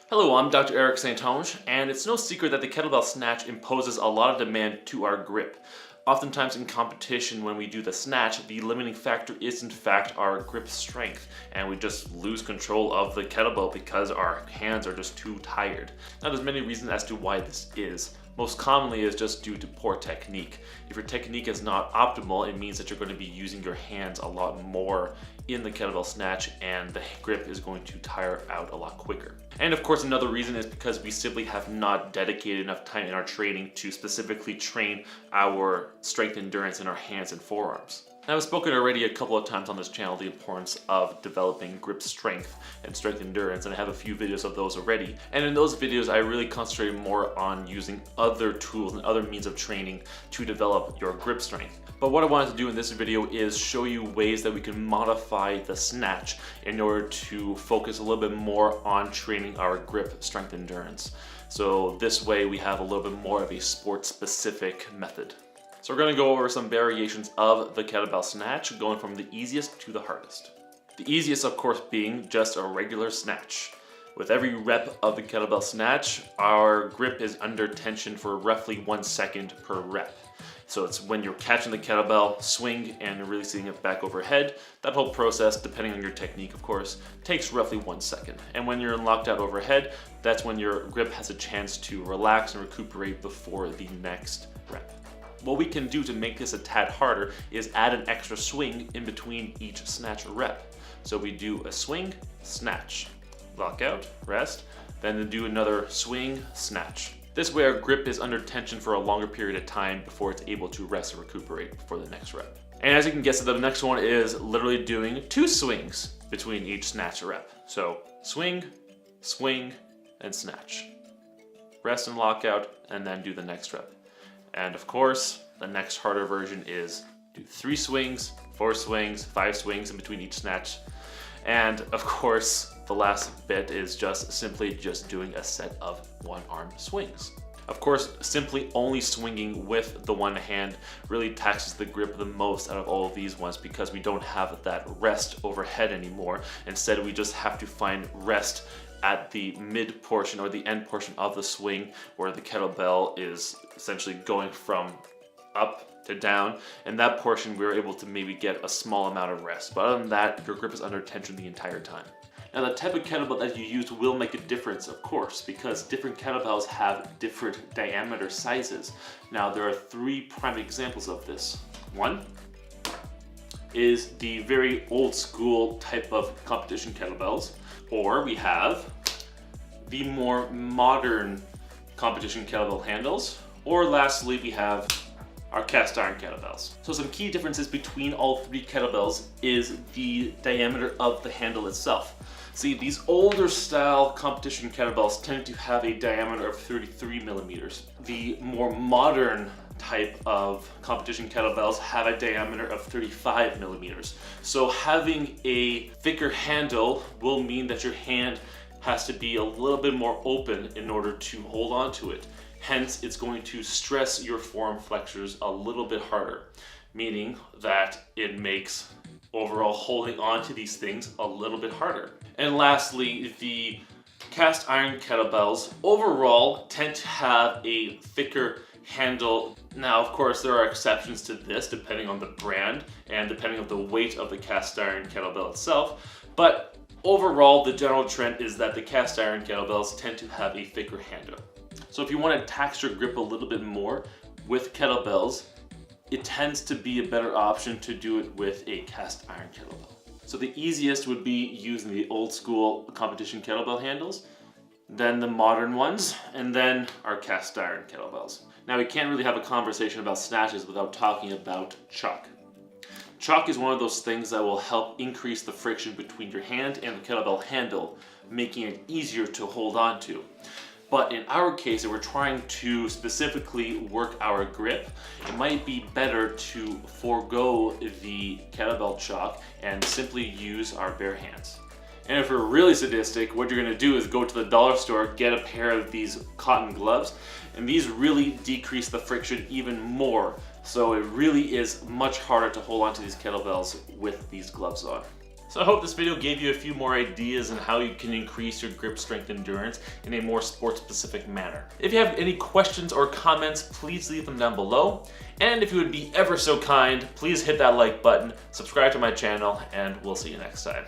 Hello, I'm Dr. Eric St-Onge, and it's no secret that the kettlebell snatch imposes a lot of demand to our grip. Oftentimes in competition when we do the snatch, the limiting factor is in fact our grip strength, and we just lose control of the kettlebell because our hands are just too tired. Now there's many reasons as to why this is. Most commonly is just due to poor technique. If your technique is not optimal, it means that you're going to be using your hands a lot more in the kettlebell snatch, and the grip is going to tire out a lot quicker. And of course, another reason is because we simply have not dedicated enough time in our training to specifically train our strength endurance in our hands and forearms. Now, I've spoken already a couple of times on this channel the importance of developing grip strength and strength endurance, and I have a few videos of those already. And in those videos, I really concentrate more on using other tools and other means of training to develop your grip strength. But what I wanted to do in this video is show you ways that we can modify the snatch in order to focus a little bit more on training our grip strength endurance. So this way we have a little bit more of a sport-specific method. So we're going to go over some variations of the kettlebell snatch, going from the easiest to the hardest. The easiest, of course, being just a regular snatch. With every rep of the kettlebell snatch, our grip is under tension for roughly 1 second per rep. So it's when you're catching the kettlebell, swing, and releasing it back overhead. That whole process, depending on your technique, of course, takes roughly 1 second. And when you're locked out overhead, that's when your grip has a chance to relax and recuperate before the next rep. What we can do to make this a tad harder is add an extra swing in between each snatch rep. So we do a swing, snatch, lock out, rest, then do another swing, snatch. This way our grip is under tension for a longer period of time before it's able to rest and recuperate for the next rep. And as you can guess, the next one is literally doing 2 swings between each snatch rep. So swing, swing, and snatch. Rest and lock out, and then do the next rep. And of course, the next harder version is do 3 swings, 4 swings, 5 swings in between each snatch. And of course, the last bit is just simply doing a set of 1-arm swings. Of course, simply only swinging with the one hand really taxes the grip the most out of all of these ones because we don't have that rest overhead anymore. Instead, we just have to find rest at the mid portion or the end portion of the swing where the kettlebell is essentially going from up to down, and that portion we're able to maybe get a small amount of rest. But other than that, your grip is under tension the entire time. Now the type of kettlebell that you use will make a difference, of course, because different kettlebells have different diameter sizes. Now there are 3 prime examples of this. One is the very old school type of competition kettlebells, or we have the more modern competition kettlebell handles, or lastly we have our cast iron kettlebells. So some key differences between all 3 kettlebells is the diameter of the handle itself. See, these older style competition kettlebells tend to have a diameter of 33 millimeters. The more modern type of competition kettlebells have a diameter of 35 millimeters. So having a thicker handle will mean that your hand has to be a little bit more open in order to hold on to it. Hence, it's going to stress your forearm flexors a little bit harder, meaning that it makes overall holding on to these things a little bit harder. And lastly, the cast iron kettlebells overall tend to have a thicker handle. Now, of course, there are exceptions to this depending on the brand and depending on the weight of the cast iron kettlebell itself, but overall, the general trend is that the cast iron kettlebells tend to have a thicker handle. So if you want to tax your grip a little bit more with kettlebells, it tends to be a better option to do it with a cast iron kettlebell. So the easiest would be using the old school competition kettlebell handles, then the modern ones, and then our cast iron kettlebells. Now we can't really have a conversation about snatches without talking about chalk. Chalk is one of those things that will help increase the friction between your hand and the kettlebell handle, making it easier to hold on to. But in our case, if we're trying to specifically work our grip, it might be better to forego the kettlebell chalk and simply use our bare hands. And if we're really sadistic, what you're gonna do is go to the dollar store, get a pair of these cotton gloves, and these really decrease the friction even more. So it really is much harder to hold on to these kettlebells with these gloves on. So I hope this video gave you a few more ideas on how you can increase your grip strength endurance in a more sport-specific manner. If you have any questions or comments, please leave them down below. And if you would be ever so kind, please hit that like button, subscribe to my channel, and we'll see you next time.